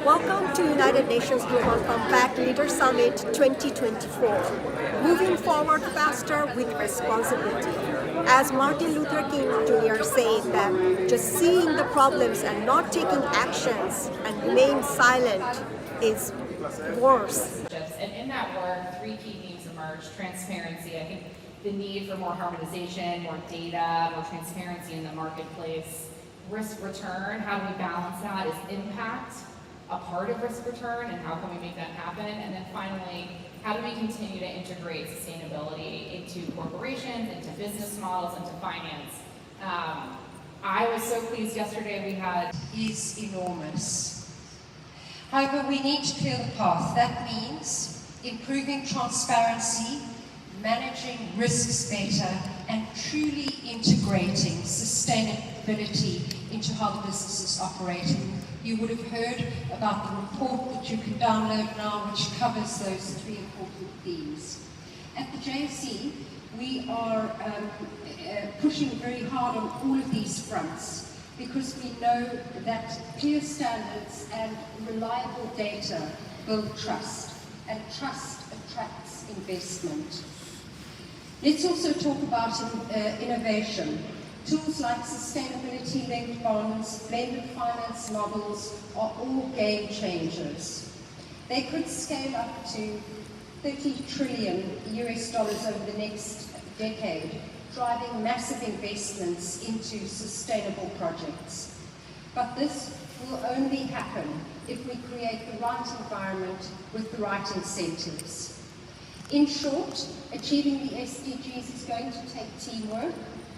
Welcome to United Nations Global Compact Leader Summit 2024, moving forward faster with responsibility. As Martin Luther King Jr. said that just seeing the problems and not taking actions and remaining silent is worse. And in that work, three key themes emerged: transparency. I think the need for more harmonization, more data, more transparency in the marketplace. Risk return, how do we balance that? Is impact a part of risk return, and how can we make that happen? And then finally, how do we continue to integrate sustainability into corporations, into business models, into finance? I was so pleased yesterday we had... is enormous. However, we need to clear the path. That means improving transparency, managing risks better, and truly integrating sustainability into how the business is operating. You would have heard about the report that you can download now, which covers those three important themes. At the JSE, we are pushing very hard on all of these fronts because we know that clear standards and reliable data build trust, and trust attracts investment. Let's also talk about innovation. Tools like sustainability-linked bonds, blended finance models are all game changers. They could scale up to $30 trillion over the next decade, driving massive investments into sustainable projects. But this will only happen if we create the right environment with the right incentives. In short, achieving the SDGs is going to take teamwork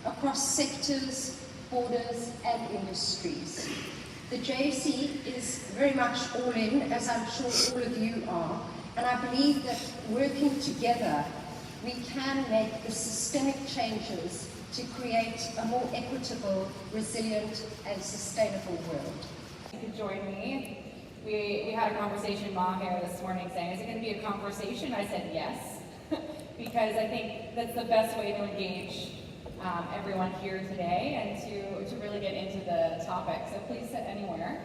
across sectors, borders, and industries. The JSE is very much all in, as I'm sure all of you are, and I believe that working together, we can make the systemic changes to create a more equitable, resilient, and sustainable world. You could join me. We had a conversation, Maher, this morning saying, is it going to be a conversation? I said yes, because I think that's the best way to engage everyone here today and to really get into the topic. So please sit anywhere.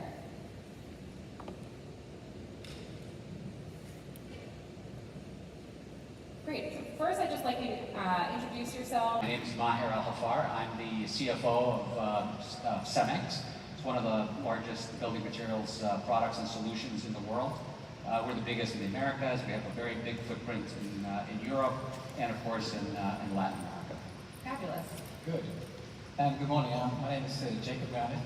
Great. So first, I'd just like you to introduce yourself. My name is Maher Al-Hafar. I'm the CFO of Cemex. It's one of the largest building materials products and solutions in the world. We're the biggest in the Americas. We have a very big footprint in Europe and, of course, in Latin America. Fabulous. Good. And good morning. My name is Jacob Garnett.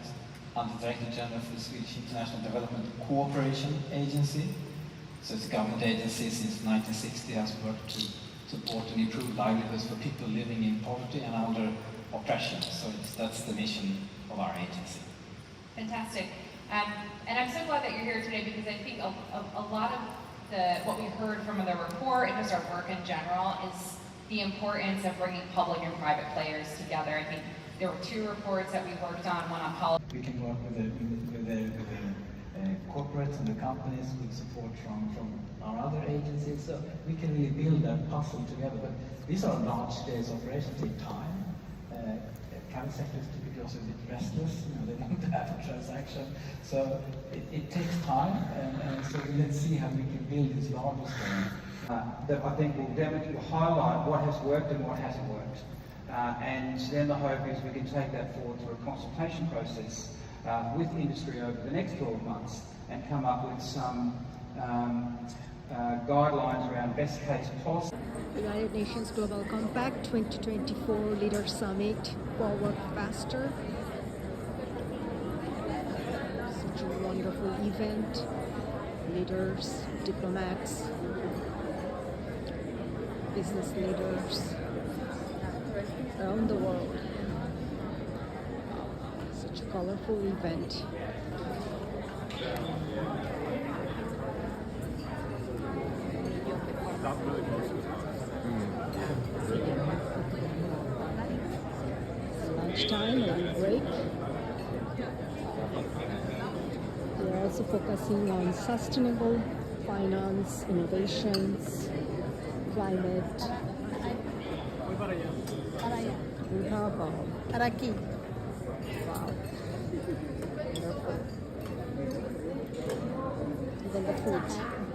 I'm the Director General for the Swedish International Development Cooperation Agency. So it's a government agency since 1960 has worked to support and improve livelihoods for people living in poverty and under oppression. So that's the mission of our agency. Fantastic. And I'm so glad that you're here today because I think a lot of what we heard from the report and just our work in general is the importance of bringing public and private players together. I think there were two reports that we worked on, one on policy. We can work with the corporates and the companies with support from our other agencies, so we can really build that puzzle together. But these are large-scale operations, take time. Private sector is typically also a bit restless, they want to have a transaction. So it takes time, and so let's see how we can build this larger scale. That I think will highlight what has worked and what hasn't worked. And then the hope is we can take that forward through a consultation process with industry over the next 12 months and come up with some guidelines around best case policy. United Nations Global Compact 2024 Leader Summit, Forward Faster. Such a wonderful event. Leaders, diplomats, business leaders around the world. Such a colorful event. Lunchtime and break. We're also focusing on sustainable finance, innovations, climate. We have Araki. Wow. Wonderful. than the food.